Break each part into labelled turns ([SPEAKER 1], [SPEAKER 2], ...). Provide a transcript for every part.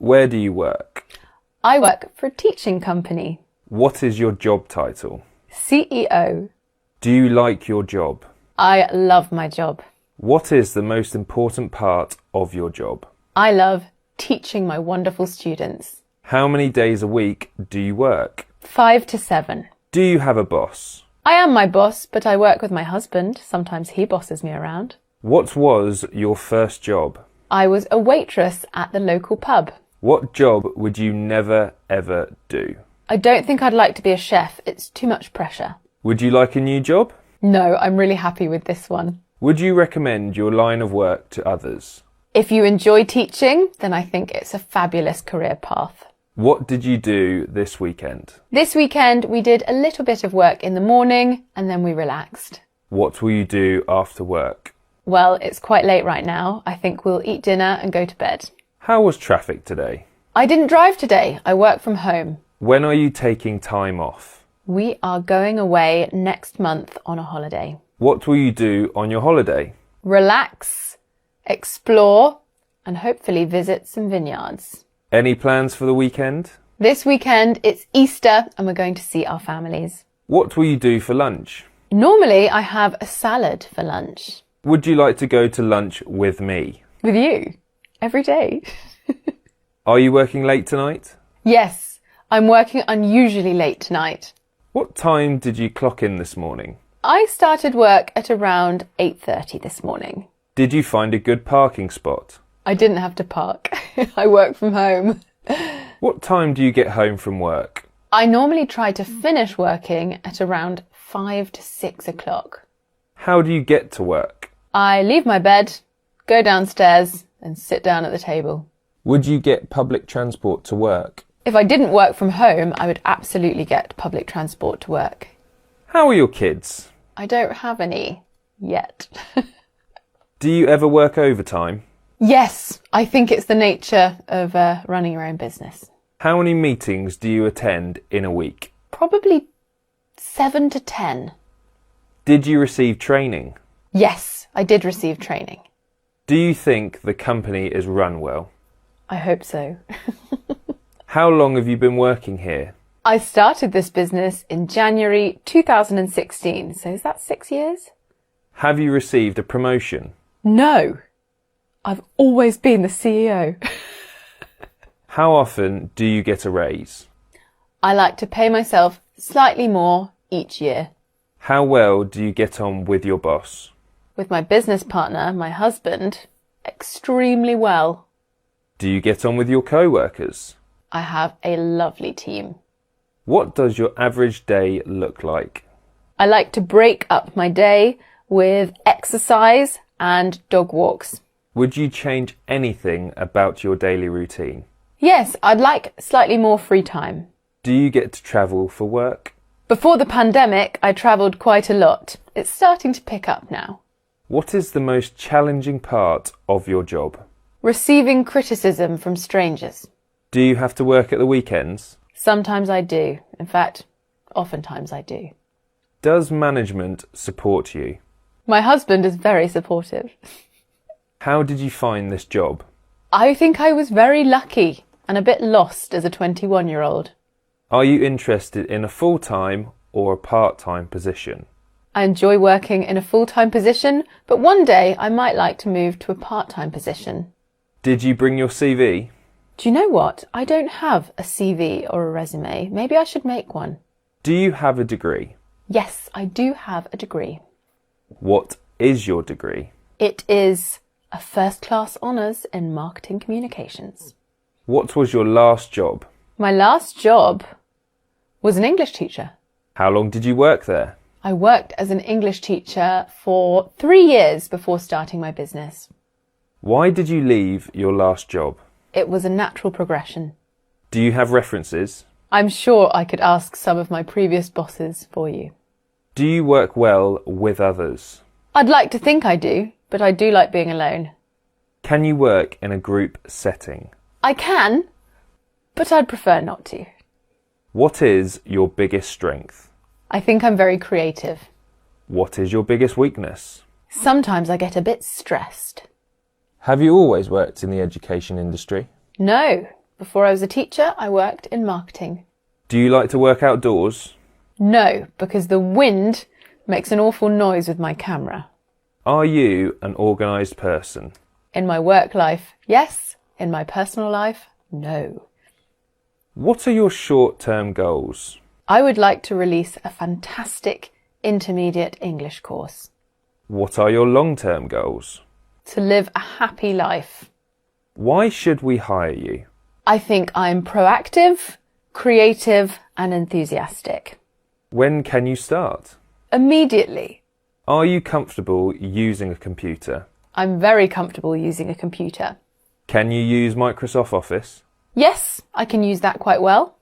[SPEAKER 1] Where do you work?
[SPEAKER 2] I work for a teaching company.
[SPEAKER 1] What is your job title?
[SPEAKER 2] CEO.
[SPEAKER 1] Do you like your job?
[SPEAKER 2] I love my job.
[SPEAKER 1] What is the most important part of your job?
[SPEAKER 2] I love teaching my wonderful students.
[SPEAKER 1] How many days a week do you work?
[SPEAKER 2] 5 to 7.
[SPEAKER 1] Do you have a boss?
[SPEAKER 2] I am my boss, but I work with my husband. Sometimes he bosses me around.
[SPEAKER 1] What was your first job?
[SPEAKER 2] I was a waitress at the local pub.
[SPEAKER 1] What job would you never ever do?
[SPEAKER 2] I don't think I'd like to be a chef. It's too much pressure.
[SPEAKER 1] Would you like a new job?
[SPEAKER 2] No, I'm really happy with this one.
[SPEAKER 1] Would you recommend your line of work to others?
[SPEAKER 2] If you enjoy teaching, then I think it's a fabulous career path.
[SPEAKER 1] What did you do this weekend?
[SPEAKER 2] This weekend we did a little bit of work in the morning and then we relaxed.
[SPEAKER 1] What will you do after work?
[SPEAKER 2] Well, it's quite late right now. I think we'll eat dinner and go to bed.
[SPEAKER 1] How was traffic today?
[SPEAKER 2] I didn't drive today. I work from home.
[SPEAKER 1] When are you taking time off?
[SPEAKER 2] We are going away next month on a holiday.
[SPEAKER 1] What will you do on your holiday?
[SPEAKER 2] Relax, explore, and hopefully visit some vineyards.
[SPEAKER 1] Any plans for the weekend?
[SPEAKER 2] This weekend it's Easter and we're going to see our families.
[SPEAKER 1] What will you do for lunch?
[SPEAKER 2] Normally I have a salad for lunch.
[SPEAKER 1] Would you like to go to lunch with me?
[SPEAKER 2] With you? Every day?
[SPEAKER 1] Are you working late tonight?
[SPEAKER 2] Yes, I'm working unusually late tonight.
[SPEAKER 1] What time did you clock in this morning?
[SPEAKER 2] I started work at around 8:30 this morning.
[SPEAKER 1] Did you find a good parking spot?
[SPEAKER 2] I didn't have to park. I work from home.
[SPEAKER 1] What time do you get home from work?
[SPEAKER 2] I normally try to finish working at around 5 to 6 o'clock.
[SPEAKER 1] How do you get to work?
[SPEAKER 2] I leave my bed, go downstairs and sit down at the table.
[SPEAKER 1] Would you get public transport to work?
[SPEAKER 2] If I didn't work from home, I would absolutely get public transport to work.
[SPEAKER 1] How are your kids?
[SPEAKER 2] I don't have any yet.
[SPEAKER 1] Do you ever work overtime?
[SPEAKER 2] Yes, I think it's the nature of running your own business.
[SPEAKER 1] How many meetings do you attend in a week?
[SPEAKER 2] Probably 7 to 10.
[SPEAKER 1] Did you receive training?
[SPEAKER 2] Yes, I did receive training.
[SPEAKER 1] Do you think the company is run well?
[SPEAKER 2] I hope so.
[SPEAKER 1] How long have you been working here?
[SPEAKER 2] I started this business in January 2016, so is that 6 years?
[SPEAKER 1] Have you received a promotion?
[SPEAKER 2] No, I've always been the CEO.
[SPEAKER 1] How often do you get a raise?
[SPEAKER 2] I like to pay myself slightly more each year.
[SPEAKER 1] How well do you get on with your boss?
[SPEAKER 2] With my business partner, my husband, extremely well.
[SPEAKER 1] Do you get on with your co-workers?
[SPEAKER 2] I have a lovely team.
[SPEAKER 1] What does your average day look like?
[SPEAKER 2] I like to break up my day with exercise and dog walks.
[SPEAKER 1] Would you change anything about your daily routine?
[SPEAKER 2] Yes, I'd like slightly more free time.
[SPEAKER 1] Do you get to travel for work?
[SPEAKER 2] Before the pandemic, I travelled quite a lot. It's starting to pick up now.
[SPEAKER 1] What is the most challenging part of your job?
[SPEAKER 2] Receiving criticism from strangers.
[SPEAKER 1] Do you have to work at the weekends?
[SPEAKER 2] Sometimes I do. In fact, oftentimes I do.
[SPEAKER 1] Does management support you?
[SPEAKER 2] My husband is very supportive.
[SPEAKER 1] How did you find this job?
[SPEAKER 2] I think I was very lucky and a bit lost as a 21-year-old.
[SPEAKER 1] Are you interested in a full-time or a part-time position?
[SPEAKER 2] I enjoy working in a full-time position, but one day I might like to move to a part-time position.
[SPEAKER 1] Did you bring your CV?
[SPEAKER 2] Do you know what? I don't have a CV or a resume. Maybe I should make one.
[SPEAKER 1] Do you have a degree?
[SPEAKER 2] Yes, I do have a degree.
[SPEAKER 1] What is your degree?
[SPEAKER 2] It is a first-class honours in marketing communications.
[SPEAKER 1] What was your last job?
[SPEAKER 2] My last job was an English teacher.
[SPEAKER 1] How long did you work there?
[SPEAKER 2] I worked as an English teacher for 3 years before starting my business.
[SPEAKER 1] Why did you leave your last job?
[SPEAKER 2] It was a natural progression.
[SPEAKER 1] Do you have references?
[SPEAKER 2] I'm sure I could ask some of my previous bosses for you.
[SPEAKER 1] Do you work well with others?
[SPEAKER 2] I'd like to think I do, but I do like being alone.
[SPEAKER 1] Can you work in a group setting?
[SPEAKER 2] I can, but I'd prefer not to.
[SPEAKER 1] What is your biggest strength?
[SPEAKER 2] I think I'm very creative.
[SPEAKER 1] What is your biggest weakness?
[SPEAKER 2] Sometimes I get a bit stressed.
[SPEAKER 1] Have you always worked in the education industry?
[SPEAKER 2] No, Before I was a teacher, I worked in marketing.
[SPEAKER 1] Do you like to work outdoors?
[SPEAKER 2] No, because the wind makes an awful noise with my camera.
[SPEAKER 1] Are you an organised person?
[SPEAKER 2] In my work life, yes. In my personal life, no.
[SPEAKER 1] What are your short-term goals?
[SPEAKER 2] I would like to release a fantastic intermediate English course.
[SPEAKER 1] What are your long-term goals?
[SPEAKER 2] To live a happy life.
[SPEAKER 1] Why should we hire you?
[SPEAKER 2] I think I'm proactive, creative and enthusiastic.
[SPEAKER 1] When can you start?
[SPEAKER 2] Immediately.
[SPEAKER 1] Are you comfortable using a computer?
[SPEAKER 2] I'm very comfortable using a computer.
[SPEAKER 1] Can you use Microsoft Office?
[SPEAKER 2] Yes, I can use that quite well.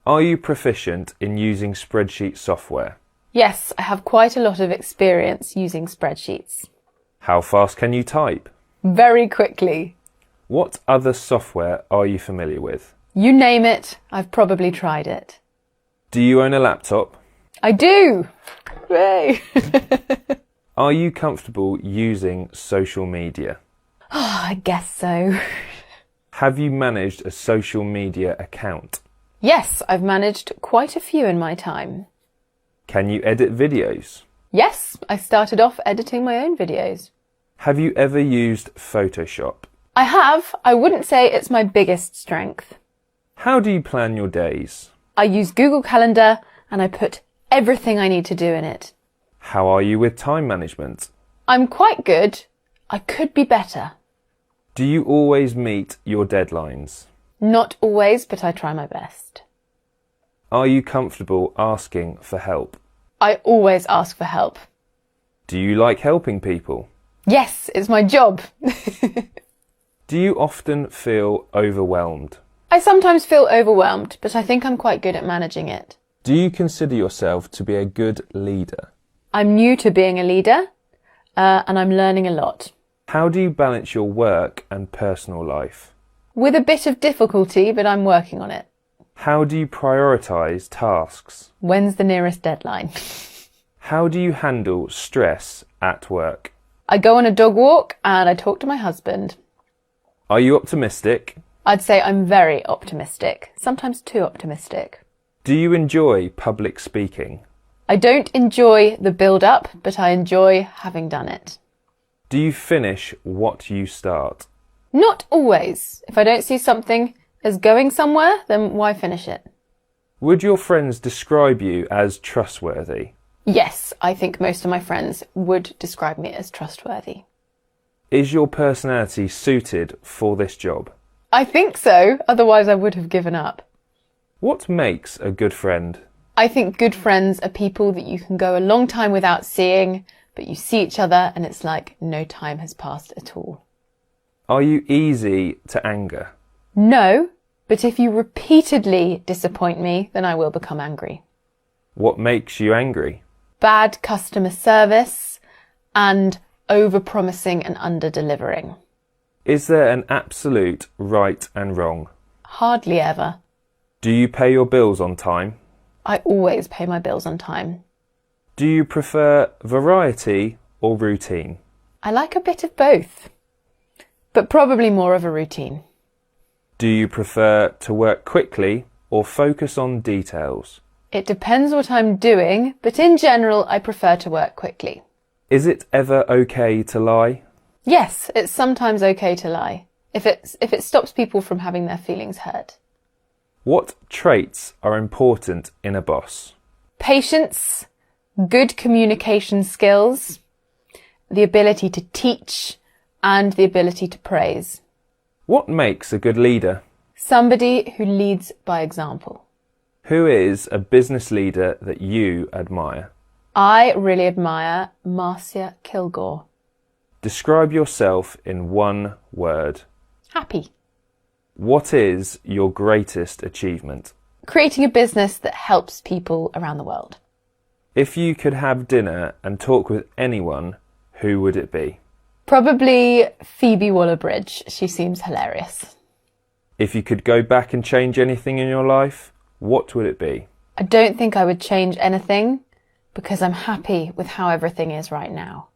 [SPEAKER 1] Are you proficient in using spreadsheet software?
[SPEAKER 2] Yes, I have quite a lot of experience using spreadsheets.
[SPEAKER 1] How fast can you type?
[SPEAKER 2] Very quickly.
[SPEAKER 1] What other software are you familiar with?
[SPEAKER 2] You name it, I've probably tried it.
[SPEAKER 1] Do you own a laptop?
[SPEAKER 2] I do! Hooray!
[SPEAKER 1] Are you comfortable using social media?
[SPEAKER 2] I guess so.
[SPEAKER 1] Have you managed a social media account?
[SPEAKER 2] Yes, I've managed quite a few in my time.
[SPEAKER 1] Can you edit videos?
[SPEAKER 2] Yes, I started off editing my own videos.
[SPEAKER 1] Have you ever used Photoshop?
[SPEAKER 2] I have. I wouldn't say it's my biggest strength.
[SPEAKER 1] How do you plan your days?
[SPEAKER 2] I use Google Calendar and I put everything I need to do in it.
[SPEAKER 1] How are you with time management?
[SPEAKER 2] I'm quite good. I could be better.
[SPEAKER 1] Do you always meet your deadlines?
[SPEAKER 2] Not always, but I try my best.
[SPEAKER 1] Are you comfortable asking for help?
[SPEAKER 2] I always ask for help.
[SPEAKER 1] Do you like helping people?
[SPEAKER 2] Yes, it's my job.
[SPEAKER 1] Do you often feel overwhelmed?
[SPEAKER 2] I sometimes feel overwhelmed, but I think I'm quite good at managing it.
[SPEAKER 1] Do you consider yourself to be a good leader?
[SPEAKER 2] I'm new to being a leader, and I'm learning a lot.
[SPEAKER 1] How do you balance your work and personal life?
[SPEAKER 2] With a bit of difficulty, but I'm working on it.
[SPEAKER 1] How do you prioritise tasks?
[SPEAKER 2] When's the nearest deadline?
[SPEAKER 1] How do you handle stress at work?
[SPEAKER 2] I go on a dog walk and I talk to my husband.
[SPEAKER 1] Are you optimistic?
[SPEAKER 2] I'd say I'm very optimistic, sometimes too optimistic.
[SPEAKER 1] Do you enjoy public speaking?
[SPEAKER 2] I don't enjoy the build-up, but I enjoy having done it.
[SPEAKER 1] Do you finish what you start?
[SPEAKER 2] Not always. If I don't see something as going somewhere, then why finish it?
[SPEAKER 1] Would your friends describe you as trustworthy?
[SPEAKER 2] Yes, I think most of my friends would describe me as trustworthy.
[SPEAKER 1] Is your personality suited for this job?
[SPEAKER 2] I think so, otherwise I would have given up.
[SPEAKER 1] What makes a good friend?
[SPEAKER 2] I think good friends are people that you can go a long time without seeing, but you see each other and it's like no time has passed at all.
[SPEAKER 1] Are you easy to anger?
[SPEAKER 2] No, but if you repeatedly disappoint me, then I will become angry.
[SPEAKER 1] What makes you angry?
[SPEAKER 2] Bad customer service and over-promising and under-delivering.
[SPEAKER 1] Is there an absolute right and wrong?
[SPEAKER 2] Hardly ever.
[SPEAKER 1] Do you pay your bills on time?
[SPEAKER 2] I always pay my bills on time.
[SPEAKER 1] Do you prefer variety or routine?
[SPEAKER 2] I like a bit of both, but probably more of a routine.
[SPEAKER 1] Do you prefer to work quickly or focus on details?
[SPEAKER 2] It depends what I'm doing, but in general, I prefer to work quickly.
[SPEAKER 1] Is it ever okay to lie?
[SPEAKER 2] Yes, it's sometimes okay to lie, if it stops people from having their feelings hurt.
[SPEAKER 1] What traits are important in a boss?
[SPEAKER 2] Patience, good communication skills, the ability to teach, and the ability to praise.
[SPEAKER 1] What makes a good leader?
[SPEAKER 2] Somebody who leads by example.
[SPEAKER 1] Who is a business leader that you admire?
[SPEAKER 2] I really admire Marcia Kilgore.
[SPEAKER 1] Describe yourself in one word.
[SPEAKER 2] Happy.
[SPEAKER 1] What is your greatest achievement?
[SPEAKER 2] Creating a business that helps people around the world.
[SPEAKER 1] If you could have dinner and talk with anyone, who would it be?
[SPEAKER 2] Probably Phoebe Waller-Bridge. She seems hilarious.
[SPEAKER 1] If you could go back and change anything in your life, what would it be?
[SPEAKER 2] I don't think I would change anything because I'm happy with how everything is right now.